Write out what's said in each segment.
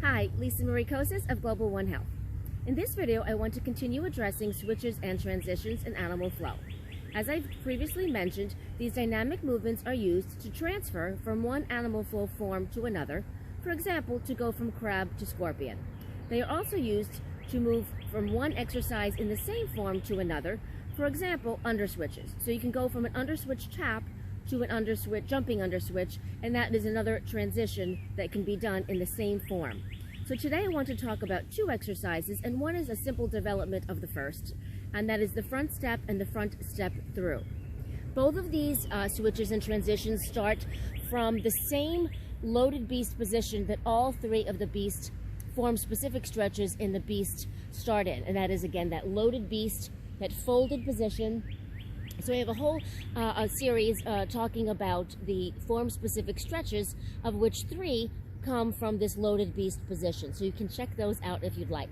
Hi, Lisa Marie Kosas of Global One Health. In this video, I want to continue addressing switches and transitions in animal flow. As I've previously mentioned, these dynamic movements are used to transfer from one animal flow form to another, for example, to go from crab to scorpion. They are also used to move from one exercise in the same form to another, for example, underswitches. So you can go from an underswitch tap to an underswitch, jumping underswitch, and that is another transition that can be done in the same form. So today I want to talk about two exercises, and one is a simple development of the first, and that is the front step and the front step through. Both of these switches and transitions start from the same loaded beast position that all three of the beast form specific stretches in the beast start in, and that is again that loaded beast, that folded position. So we have a whole series talking about the form-specific stretches, of which three come from this loaded beast position. So you can check those out if you'd like.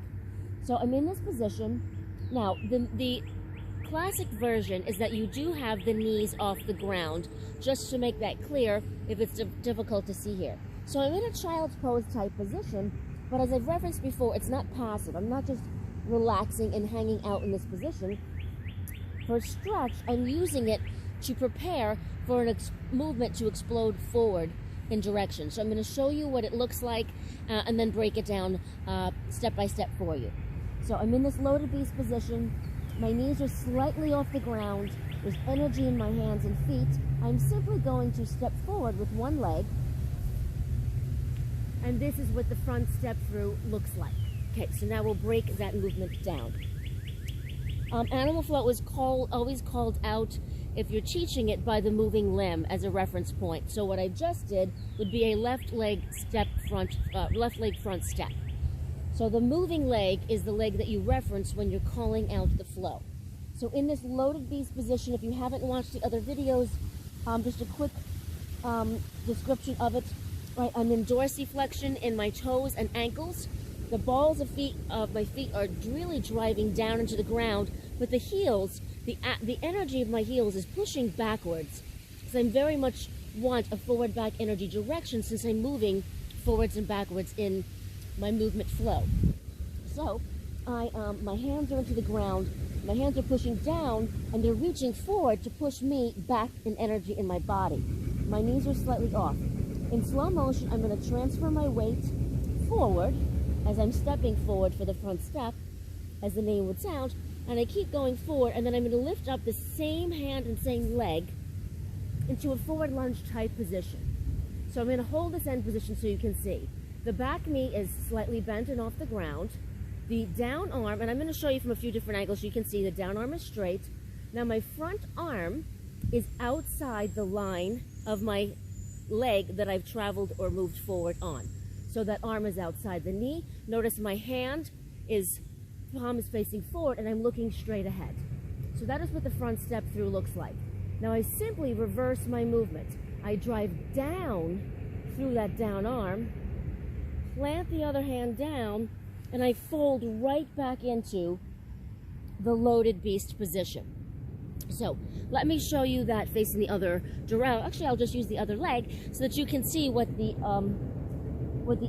So I'm in this position. Now, the classic version is that you do have the knees off the ground, just to make that clear if it's difficult to see here. So I'm in a child's pose type position, but as I've referenced before, it's not passive. I'm not just relaxing and hanging out in this position. For stretch, I'm using it to prepare for an movement to explode forward in direction. So I'm going to show you what it looks like and then break it down step by step for you. So I'm in this loaded beast position. My knees are slightly off the ground. There's energy in my hands and feet. I'm simply going to step forward with one leg. And this is what the front step through looks like. Okay, so now we'll break that movement down. Animal flow is always called out, if you're teaching it, by the moving limb as a reference point. So what I just did would be a left leg front step. So the moving leg is the leg that you reference when you're calling out the flow. So in this loaded beast position, if you haven't watched the other videos, just a quick description of it. Right, I'm in dorsiflexion in my toes and ankles. The balls of my feet are really driving down into the ground, but the heels, the energy of my heels is pushing backwards, because I very much want a forward-back energy direction since I'm moving forwards and backwards in my movement flow. So my hands are into the ground, my hands are pushing down, and they're reaching forward to push me back in energy in my body. My knees are slightly off. In slow motion, I'm going to transfer my weight forward as I'm stepping forward for the front step, as the name would sound, and I keep going forward, and then I'm going to lift up the same hand and same leg into a forward lunge type position. So I'm going to hold this end position so you can see. The back knee is slightly bent and off the ground. The down arm, and I'm going to show you from a few different angles so you can see the down arm is straight. Now my front arm is outside the line of my leg that I've traveled or moved forward on. So that arm is outside the knee. Notice my palm is facing forward and I'm looking straight ahead. So that is what the front step through looks like. Now I simply reverse my movement. I drive down through that down arm, plant the other hand down, and I fold right back into the loaded beast position. So let me show you that facing the other direction. Actually, I'll just use the other leg so that you can see what the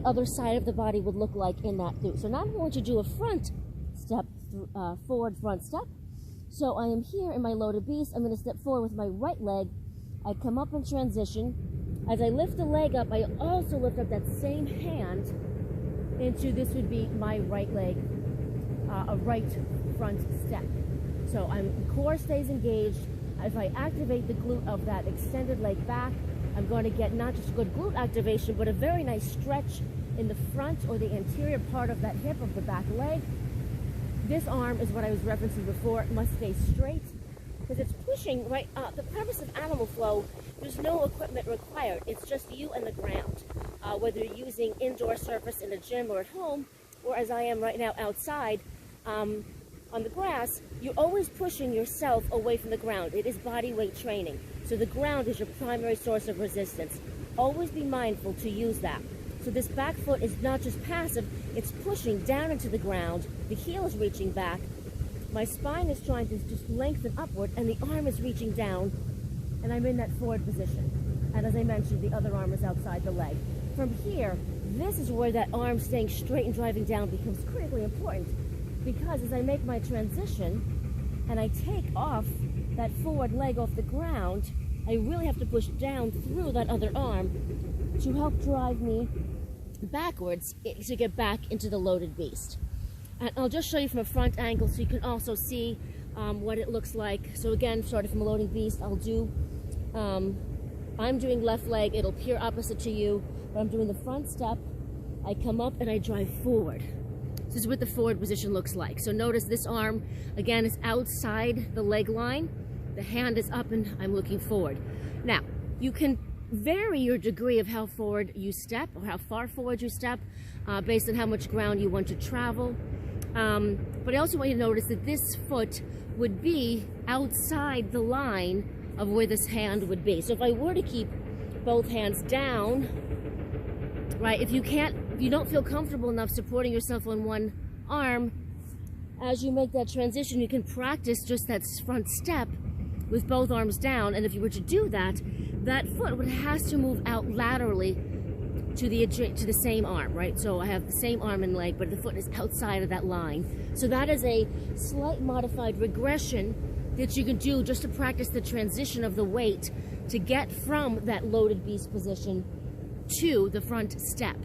other side of the body would look like in that through. So now I'm going to do a front step, forward front step. So I am here in my loaded beast. I'm going to step forward with my right leg. I come up in transition. As I lift the leg up, I also lift up that same hand into, this would be my right leg, a right front step. So core stays engaged. If I activate the glute of that extended leg back, I'm going to get not just good glute activation, but a very nice stretch in the front or the anterior part of that hip of the back leg. This arm is what I was referencing before. It must stay straight because it's pushing right up. The purpose of animal flow, there's no equipment required. It's just you and the ground. Whether you're using indoor surface in a gym or at home, or as I am right now outside on the grass, you're always pushing yourself away from the ground. It is body weight training. So the ground is your primary source of resistance. Always be mindful to use that. So this back foot is not just passive, it's pushing down into the ground. The heel is reaching back. My spine is trying to just lengthen upward, and the arm is reaching down, and I'm in that forward position. And as I mentioned, the other arm is outside the leg. From here, this is where that arm staying straight and driving down becomes critically important, because as I make my transition and I take off that forward leg off the ground, I really have to push down through that other arm to help drive me backwards to get back into the loaded beast. And I'll just show you from a front angle so you can also see what it looks like. So again, starting from a loading beast, I'll do, I'm doing left leg, it'll appear opposite to you, but I'm doing the front step, I come up and I drive forward. This is what the forward position looks like. So notice this arm, again, is outside the leg line, the hand is up and I'm looking forward. Now, you can vary your degree of how forward you step or how far forward you step based on how much ground you want to travel. But I also want you to notice that this foot would be outside the line of where this hand would be. So if I were to keep both hands down, right, if you don't feel comfortable enough supporting yourself on one arm, as you make that transition, you can practice just that front step with both arms down. And if you were to do that, that foot has to move out laterally to the same arm, right? So I have the same arm and leg, but the foot is outside of that line. So that is a slight modified regression that you can do just to practice the transition of the weight to get from that loaded beast position to the front step.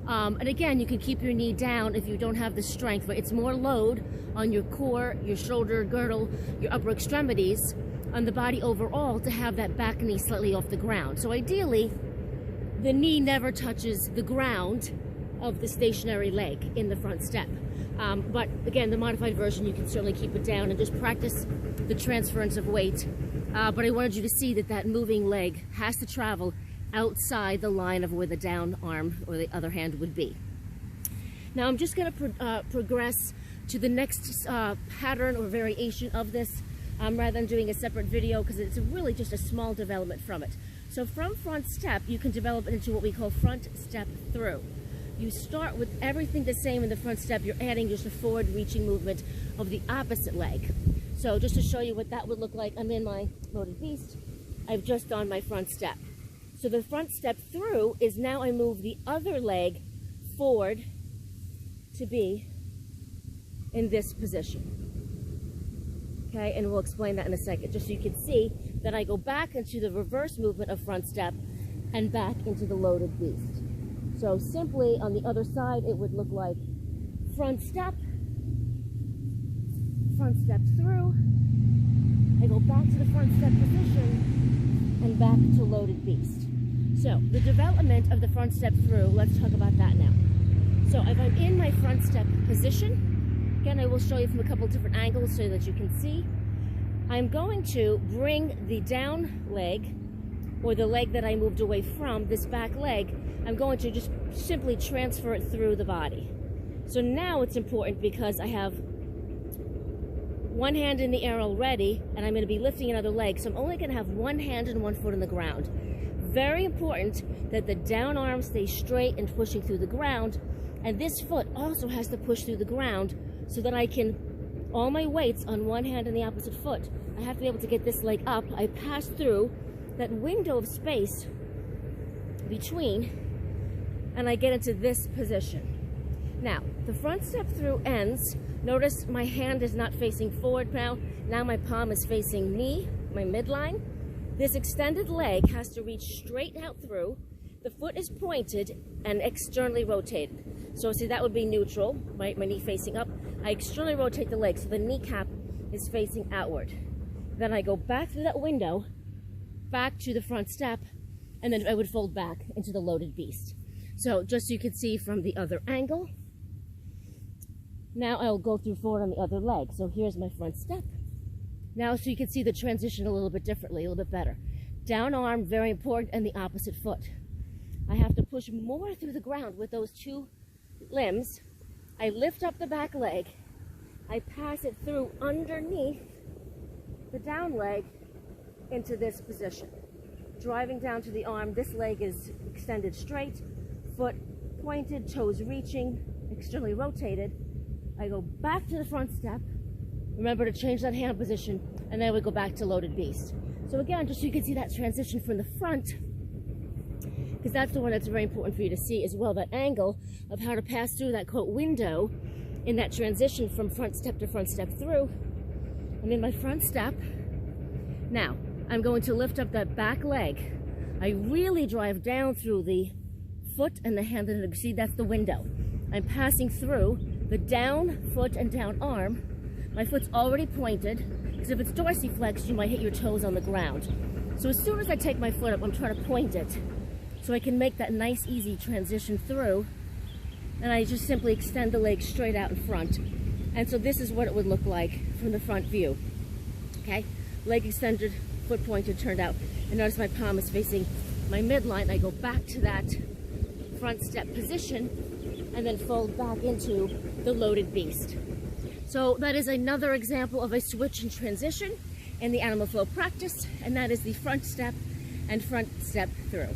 And again, you can keep your knee down if you don't have the strength, but it's more load on your core, your shoulder girdle, your upper extremities, on the body overall to have that back knee slightly off the ground. So ideally, the knee never touches the ground of the stationary leg in the front step. But again, the modified version, you can certainly keep it down and just practice the transference of weight. But I wanted you to see that that moving leg has to travel outside the line of where the down arm or the other hand would be. Now I'm just going to progress to the next pattern or variation of this rather than doing a separate video, because it's really just a small development from it. So from front step, you can develop it into what we call front step through. You start with everything the same in the front step. You're adding just a forward reaching movement of the opposite leg. So just to show you what that would look like, I'm in my loaded beast. I've just done my front step. So the front step through is now I move the other leg forward to be in this position. Okay, and we'll explain that in a second, just so you can see that I go back into the reverse movement of front step and back into the loaded beast. So simply on the other side, it would look like front step through, I go back to the front step position and back to loaded beast. So the development of the front step through, let's talk about that now. So if I'm in my front step position, again, I will show you from a couple different angles so that you can see. I'm going to bring the down leg, or the leg that I moved away from, this back leg, I'm going to just simply transfer it through the body. So now it's important because I have one hand in the air already, and I'm going to be lifting another leg, so I'm only going to have one hand and one foot on the ground. Very important that the down arm stays straight and pushing through the ground, and this foot also has to push through the ground so that I can, all my weight's on one hand and the opposite foot. I have to be able to get this leg up. I pass through that window of space between, and I get into this position. Now, the front step through ends. Notice my hand is not facing forward now. Now my palm is facing me, my midline. This extended leg has to reach straight out through. The foot is pointed and externally rotated. So see, that would be neutral, right? My knee facing up. I externally rotate the leg so the kneecap is facing outward. Then I go back through that window, back to the front step, and then I would fold back into the loaded beast. So just so you can see from the other angle. Now I'll go through forward on the other leg. So here's my front step. Now so you can see the transition a little bit differently, a little bit better. Down arm, very important, and the opposite foot. I have to push more through the ground with those two limbs. I lift up the back leg. I pass it through underneath the down leg into this position. Driving down to the arm, this leg is extended straight, foot pointed, toes reaching, externally rotated. I go back to the front step. Remember to change that hand position, and then we go back to loaded beast. So again, just so you can see that transition from the front, because that's the one that's very important for you to see as well, that angle of how to pass through that quote window in that transition from front step to front step through. I'm in my front step. Now, I'm going to lift up that back leg. I really drive down through the foot and the hand, and see that's the window. I'm passing through the down foot and down arm. My foot's already pointed, because if it's dorsiflexed, you might hit your toes on the ground. So as soon as I take my foot up, I'm trying to point it so I can make that nice, easy transition through. And I just simply extend the leg straight out in front. And so this is what it would look like from the front view. Okay, leg extended, foot pointed, turned out. And notice my palm is facing my midline. I go back to that front step position and then fold back into the loaded beast. So that is another example of a switch and transition in the animal flow practice, and that is the front step and front step through.